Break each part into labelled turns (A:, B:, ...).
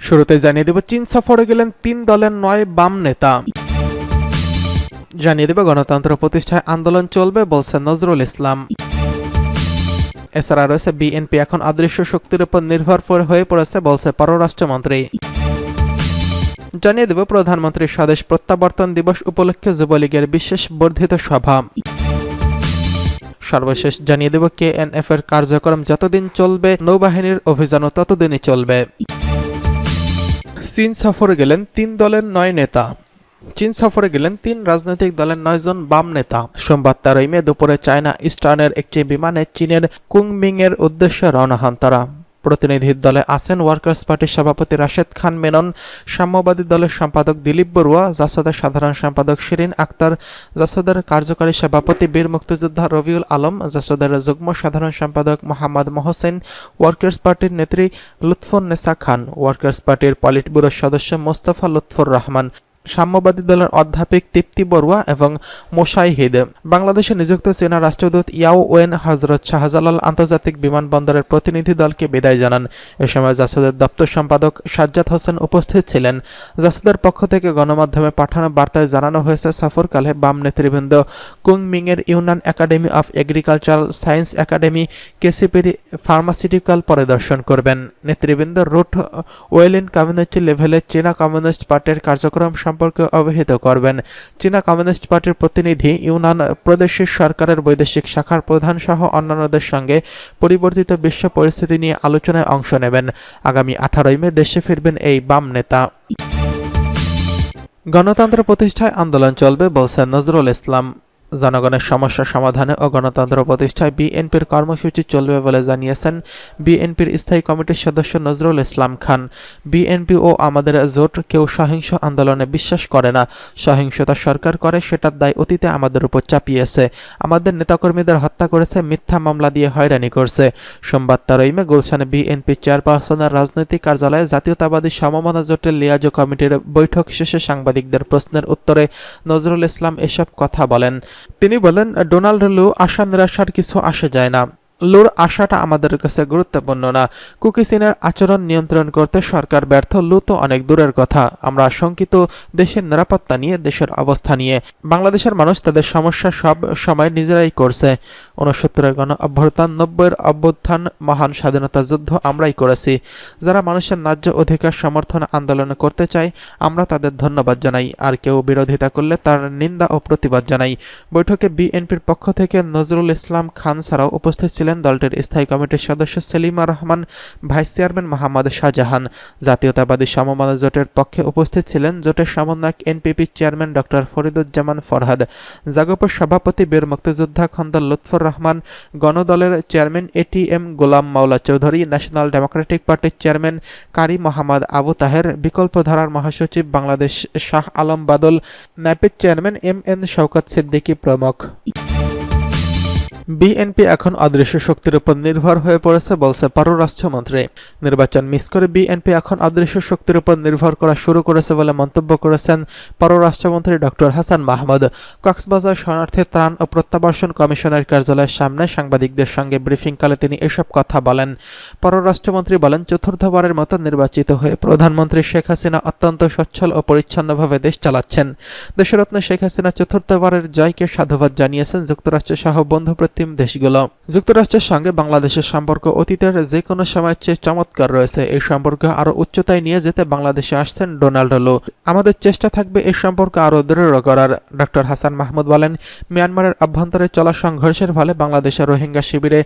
A: শুরুতে জানিয়ে দেব চীন সফরে গেলেন 3 দলের 9 বাম নেতা। জানিয়ে দেব গণতন্ত্র প্রতিষ্ঠায় আন্দোলন চলবে বলছে নজরুল ইসলাম। এছাড়া রয়েছে বিএনপি এখন অদৃশ্য শক্তির উপর নির্ভর হয়ে পড়েছে বলছে পররাষ্ট্রমন্ত্রী। জানিয়ে দেব প্রধানমন্ত্রীর স্বদেশ প্রত্যাবর্তন দিবস উপলক্ষে যুবলীগের বিশেষ বর্ধিত সভা। সর্বশেষ জানিয়ে দেব কেএনএফ এর কার্যক্রম যতদিন চলবে, নৌবাহিনীর অভিযানও ততদিনই চলবে। চীন সফরে গেলেন 3 দলের 9 নেতা। চীন সফরে গেলেন 3 রাজনৈতিক দলের 9 জন বাম নেতা। সোমবার 13 মে দুপুরে চায়না ইস্টার্নের একটি বিমানে চীনের কুংমিং এর উদ্দেশ্যে রওনা হন তারা। প্রতিনিধির দলে আছেন ওয়ার্কার্স পার্টির সভাপতি রাশেদ খান মেনন, সাম্যবাদী দলের সম্পাদক দিলীপ বড়ুয়া, জাসদের সাধারণ সম্পাদক শিরিন আক্তার, জাসদের কার্যকারী সভাপতি বীর মুক্তিযোদ্ধা রবিউল আলম, জাসদের যুগ্ম সাধারণ সম্পাদক মোহাম্মদ মহসেন, ওয়ার্কার্স পার্টির নেত্রী লুৎফুন্নেসা খান, ওয়ার্কার্স পার্টির পলিট ব্যুরোর সদস্য মোস্তফা লুৎফুর রহমান, সাম্যবাদী দলের অধ্যাপক তৃপ্তি বড়ুয়া এবং মোশাইহিদ। বাংলাদেশে নিযুক্ত চীনা রাষ্ট্রদূত ইয়াও ওয়েন হজরত শাহজালাল আন্তর্জাতিক বিমানবন্দরের প্রতিনিধি দলকে বিদায় জানান। এ সময় জাসদের দপ্তর সম্পাদক সাজ্জাদ হোসেন উপস্থিত ছিলেন। জাসদের পক্ষ থেকে গণমাধ্যমে পাঠানো বার্তায় জানানো হয়েছে সফরকালে বাম নেতৃবৃন্দ কুংমিংয়ের Yunnan academy of agricultural science academy, কেসিপির ফার্মাসিউটিক্যাল পরিদর্শন করবেন। নেতৃবৃন্দ রুট ওয়েলিন কমিউনিটি লেভেলে চীনা কমিউনিস্ট পার্টির কার্যক্রম সম্পর্কে অবহিত করবেন। চীনা কমিউনিস্ট পার্টির প্রতিনিধি ইউনান প্রদেশের সরকারের বৈদেশিক শাখার প্রধান সহ অন্যান্যদের সঙ্গে পরিবর্তিত বিশ্ব পরিস্থিতি নিয়ে আলোচনায় অংশ নেবেন। আগামী 18 মে দেশে ফিরবেন এই বাম নেতা। গণতন্ত্র প্রতিষ্ঠায় আন্দোলন চলবে বলছে নজরুল ইসলাম। জনগণের সমস্যা সমাধানে ও গণতন্ত্র প্রতিষ্ঠায় বিএনপির কর্মসূচি চলবে বলে জানিয়েছেন বিএনপির স্থায়ী কমিটির সদস্য নজরুল ইসলাম খান। বিএনপি ও আমাদের জোট কেউ সহিংস আন্দোলনে বিশ্বাস করে না। সহিংসতা সরকার করে, সেটার দায় অতীতে আমাদের উপর চাপিয়েছে। আমাদের নেতাকর্মীদের হত্যা করেছে, মিথ্যা মামলা দিয়ে হয়রানি করছে। সোমবার 13 মে গুলশানে বিএনপি চেয়ারপারসনের রাজনৈতিক কার্যালয়ে জাতীয়তাবাদী সমমনা জোটের লিয়াজো কমিটির বৈঠক শেষে সাংবাদিকদের প্রশ্নের উত্তরে নজরুল ইসলাম এসব কথা বলেন। তিনি বলেন, ডোনাল্ড লু আশা নিরাশার কিছু আসে যায় না। লুর আশাটা আমাদের কাছে গুরুত্বপূর্ণ না। কুকিসিনের আচরণ নিয়ন্ত্রণ করতে সরকার ব্যর্থ, লু তো অনেক দূরের কথা। আমরা আশঙ্কিত দেশের নিরাপত্তা নিয়ে, দেশের অবস্থা নিয়ে। বাংলাদেশের মানুষ তাদের সমস্যা সব সময় নিজেরাই করছে। 69-এর গণ অভ্যুত্থান, 90-এর অভ্যুত্থান, মহান স্বাধীনতা যুদ্ধ আমরাই করেছি। যারা মানুষের ন্যায্য অধিকার সমর্থন আন্দোলন করতে চায় আমরা তাদের ধন্যবাদ জানাই, আর কেউ বিরোধিতা করলে তার নিন্দা ও প্রতিবাদ জানাই। বৈঠকে বিএনপির পক্ষ থেকে নজরুল ইসলাম খান ছাড়াও উপস্থিত ছিলেন দলটির স্থায়ী কমিটির সদস্য সেলিমা রহমান, ভাইস চেয়ারম্যান মোহাম্মদ শাহজাহান। জাতীয়তাবাদী সমমনা জোটের পক্ষে উপস্থিত ছিলেন জোটের সমন্বয়ক NPP chairman doctor Fariduzzaman Farhad, জাগপের সভাপতি বীর মুক্তিযোদ্ধা খন্দকার লুৎফুর রহমান, গণদলের chairman ATM Golam Maula Chowdhury, national democratic পার্টির চেয়ারম্যান কারি মোহাম্মদ আবু তাহের, বিকল্পধারার মহাসচিব বাংলাদেশ শাহ আলম বাদল, ন্যাপের চেয়ারম্যান এমএন শওকত সিদ্দিকী প্রমুখ। বিএনপি এখন অদৃশ্য শক্তির উপর নির্ভর হয়ে পড়েছে বলছে পররাষ্ট্রমন্ত্রী। নির্বাচন মিস করে বিএনপি এখন অদৃশ্য শক্তির উপর নির্ভর করা শুরু করেছে বলে মন্তব্য করেছেন পররাষ্ট্রমন্ত্রী ডক্টর হাসান মাহমুদ। কক্সবাজার শরণার্থী ত্রাণ ও প্রত্যাবাসন কমিশনের কার্যালয়ের সামনে সাংবাদিকদের সঙ্গে ব্রিফিংকালে তিনি এসব কথা বলেন। পররাষ্ট্রমন্ত্রী বলেন, চতুর্থবারের মতো নির্বাচিত হয়ে প্রধানমন্ত্রী শেখ হাসিনা অত্যন্ত সচ্ছল ও পরিচ্ছন্নভাবে দেশ চালাচ্ছেন। দেশরত্ন শেখ হাসিনা চতুর্থবারের জয়কে সাধুবাদ জানিয়েছেন যুক্তরাষ্ট্র সহ বন্ধু দেশগুলো। যুক্তরাষ্ট্রের সঙ্গে বাংলাদেশের সম্পর্ক অতীতের যে কোনো সময়ের চেয়ে চমৎকার রয়েছে। এই সম্পর্ক আরো উচ্চতায় নিয়ে যেতে বাংলাদেশে আসছেন ডোনাল্ড লু। আমাদের চেষ্টা থাকবে এই সম্পর্ক আরো দৃঢ় করার। ডক্টর হাসান মাহমুদ বলেন, মিয়ানমারের অভ্যন্তরে চলা সংঘর্ষের ফলে বাংলাদেশের রোহিঙ্গা শিবিরে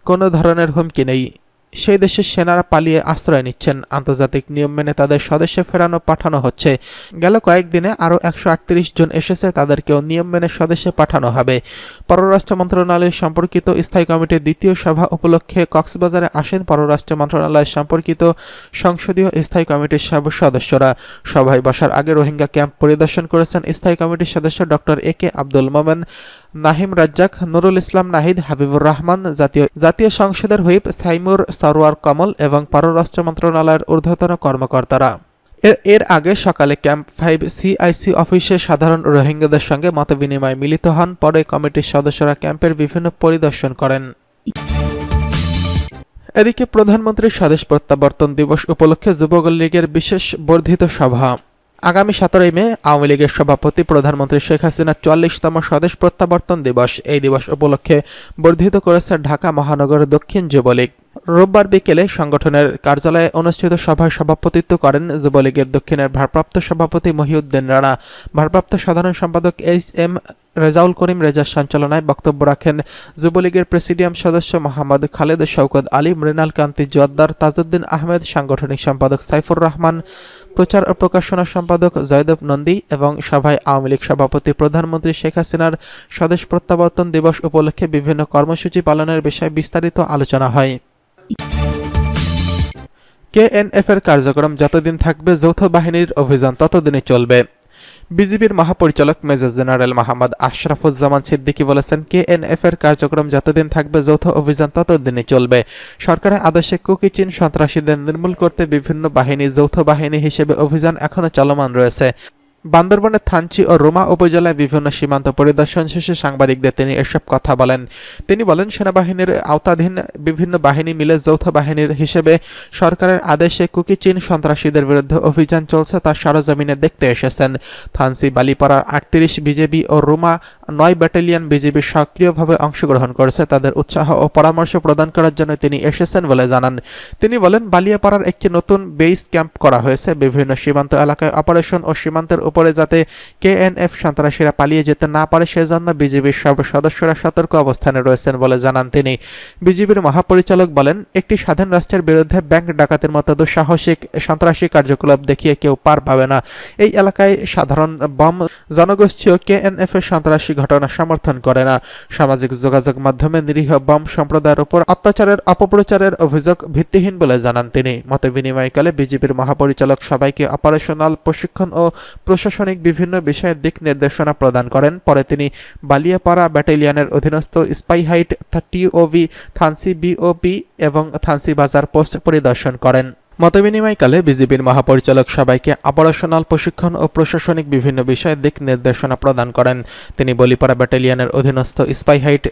A: কোনো ধরনের হুমকি নেই। সেই দেশের সেনারা পালিয়ে আশ্রয় নিচ্ছেন। আন্তর্জাতিক নিয়ম মেনে তাদের স্বদেশে পাঠানো হচ্ছে। গেল কয়েকদিনে আরও 138 জন এসেছে, তাদেরকেও নিয়ম মেনে স্বদেশে পাঠানো হবে। পররাষ্ট্র মন্ত্রণালয় সম্পর্কিত স্থায়ী কমিটির দ্বিতীয় সভা উপলক্ষে কক্সবাজারে আসেন পররাষ্ট্র মন্ত্রণালয় সম্পর্কিত সংসদীয় স্থায়ী কমিটির সব সদস্যরা। সভায় বসার আগে রোহিঙ্গা ক্যাম্প পরিদর্শন করেছেন স্থায়ী কমিটির সদস্য ডক্টর একে আব্দুল মোমেন, নাহিম রাজ্জাক, নুরুল ইসলাম নাহিদ, হাবিবুর রহমান, জাতীয় সংসদের হুইপ সাইমুর সরওয়ার কমল এবং পররাষ্ট্র মন্ত্রণালয়ের ঊর্ধ্বতন কর্মকর্তারা। এর আগে সকালে ক্যাম্প 5 সিআইসি অফিসে সাধারণ রোহিঙ্গাদের সঙ্গে মতবিনিময় মিলিত হন। পরে কমিটির সদস্যরা ক্যাম্পের বিভিন্ন পরিদর্শন করেন। এদিকে প্রধানমন্ত্রীর স্বদেশ প্রত্যাবর্তন দিবস উপলক্ষে যুবক লীগের বিশেষ বর্ধিত সভা। আগামী 17 মে আওয়ামী লীগের সভাপতি প্রধানমন্ত্রী শেখ হাসিনার 44তম স্বদেশ প্রত্যাবর্তন দিবস। এই দিবস উপলক্ষে বর্ধিত করেছে ঢাকা মহানগর দক্ষিণ যুবলীগ। রোববার বিকেলে সংগঠনের কার্যালয়ে অনুষ্ঠিত সভায় সভাপতিত্ব করেন যুবলীগের দক্ষিণের ভারপ্রাপ্ত সভাপতি মহিউদ্দিন রানা। ভারপ্রাপ্ত সাধারণ সম্পাদক এইচ.এম. রেজাউল করিম রেজার সঞ্চালনায় বক্তব্য রাখেন যুবলীগের প্রেসিডিয়াম সদস্য মোহাম্মদ খালেদ শওকত আলী, মৃণাল কান্তি জোয়াদ্দার, তাজউদ্দিন আহমেদ, সাংগঠনিক সম্পাদক সাইফুর রহমান, প্রচার ও প্রকাশনা সম্পাদক জয়দেব নন্দী এবং সভায় আওয়ামী লীগ সভাপতি প্রধানমন্ত্রী শেখ হাসিনার স্বদেশ প্রত্যাবর্তন দিবস উপলক্ষে বিভিন্ন কর্মসূচি পালনের বিষয়ে বিস্তারিত আলোচনা হয়। কেএনএফ-এর কার্যক্রম যতদিন থাকবে যৌথ বাহিনীর অভিযান ততদিনই চলবে। বিজিবির মহাপরিচালক মেজর জেনারেল মোহাম্মদ আশরাফুজ্জামান সিদ্দিকী বলেছেন, কেএনএফ-এর কার্যক্রম যতদিন থাকবে যৌথ অভিযান ততদিনই চলবে। সরকারের আদেশে কুকিচিন সন্ত্রাসীদের নির্মূল করতে বিভিন্ন বাহিনী যৌথ বাহিনী হিসেবে অভিযান এখনো চলমান রয়েছে। বান্দরবানের থানচি ও রোমা উপজেলায় বিভিন্ন সীমান্ত পরিদর্শন শেষে সাংবাদিকদের তিনি এসব কথা বলেন। তিনি বলেন, সেনাবাহিনীর আওতাধীন বিভিন্ন বাহিনী মিলে যৌথ বাহিনীর হিসেবে সরকারের আদেশে কুকিচিন সন্ত্রাসীদের বিরুদ্ধে অভিযান চলছে তা সরজমিনে দেখতে এসেছেন। থানচি, বালিপাড়ার 38 বিজেপি ও রোমা 9 ব্যাটালিয়ন বিজেপি সক্রিয়ভাবে অংশগ্রহণ করেছে। তাদের উৎসাহ ও পরামর্শ প্রদান করার জন্য তিনি এসেছেন বলে জানান। তিনি বলেন, বালিয়াপাড়ার একটি নতুন বেস ক্যাম্প করা হয়েছে। বিভিন্ন সীমান্ত এলাকায় অপারেশন ও সীমান্তের উপরে যাতে কেএনএফ সন্ত্রাসীরা পালিয়ে যেতে না পারে সেজন্য বিজিবির সব সদস্যরা সতর্ক অবস্থানে রয়েছেন বলে জানান তিনি। বিজিবির মহাপরিচালক বলেন, একটি স্বাধীন রাষ্ট্রের বিরুদ্ধে ব্যাংক ডাকাতের মতো দুঃসাহসিক সন্ত্রাসী কার্যকলাপ দেখিয়ে কেউ পার পাবে না। এই এলাকায় সাধারণ বম জনগোষ্ঠীও কেএনএফ এর সন্ত্রাসী ঘটনা সমর্থন করে না। সামাজিক যোগাযোগ মাধ্যমে নিরীহ বম সম্প্রদায়ের উপর অত্যাচারের অপপ্রচারের অভিযোগ ভিত্তিহীন বলে জানান তিনি। মতবিনিময়কালে বিজিবির মহাপরিচালক সবাইকে অপারেশনাল প্রশিক্ষণ ও প্রশাসনিক বিভিন্ন বিষয়ে দিক নির্দেশনা প্রদান করেন। পরে তিনি বালিয়াপাড়া ব্যাটালিয়নের অধীনস্থ স্পাইহাইট টিওভি, থানসি বিওপি এবং থানসি বাজার পোস্ট পরিদর্শন করেন। মতবিনিময়কালে বিজিবির মহাপরিচালক সবাইকে অপারেশনাল প্রশিক্ষণ ও প্রশাসনিক বিভিন্ন বিষয়ে দিক নির্দেশনা প্রদান করেন। তিনি বলিপাড়া ব্যাটালিয়নের অধীনস্থ স্পাইহাইট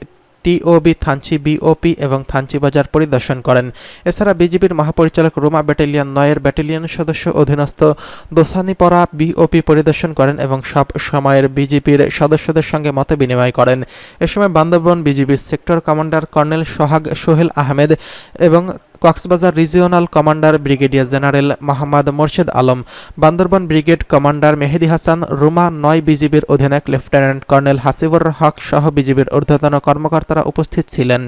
A: টিওবি, থানচি বিওপি এবং থানচি বাজার পরিদর্শন করেন। এছাড়া বিজিবির মহাপরিচালক রোমা ব্যাটালিয়ন 9-এর ব্যাটালিয়ন সদস্য অধীনস্থ দোসানিপাড়া বিওপি পরিদর্শন করেন এবং সব সময়ের বিজিবির সদস্যদের সঙ্গে মত বিনিময় করেন। এ সময় বান্দরবান বিজিবির sector commander colonel Sohel Ahmed এবং Cox's Bazar regional commander brigadier general Mohammad Morshed Alam, Bandarban brigade commander Mehedi Hasan, Ruma 9 বিজিবির অধিনায়ক লেফটেন্যান্ট কর্নেল হাসিবুর হক সহ বিজিবির ঊর্ধ্বতন কর্মকর্তারা উপস্থিত ছিলেন।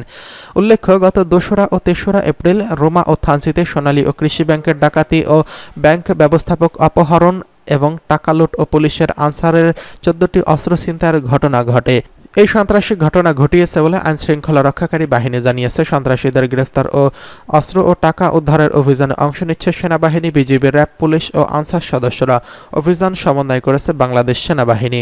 A: উল্লেখ্য, গত 2রা ও 3রা এপ্রিল রোমা ও থানচিতে সোনালী ও কৃষি ব্যাংকের ডাকাতি ও ব্যাংক ব্যবস্থাপক অপহরণ এবং টাকা লুট ও পুলিশের আনসারের 14টি অস্ত্র ছিনতাইয়ের ঘটনা ঘটে। এই সন্ত্রাসী ঘটনা ঘটিয়েছে বলে আইনশৃঙ্খলা রক্ষাকারী বাহিনী জানিয়েছে। সন্ত্রাসীদের গ্রেফতার ও অস্ত্র ও টাকা উদ্ধারের অভিযানে অংশ নিচ্ছে সেনাবাহিনী, বিজিবি, র্যাব, পুলিশ ও আনসার সদস্যরা। অভিযান সমন্বয় করেছে বাংলাদেশ সেনাবাহিনী।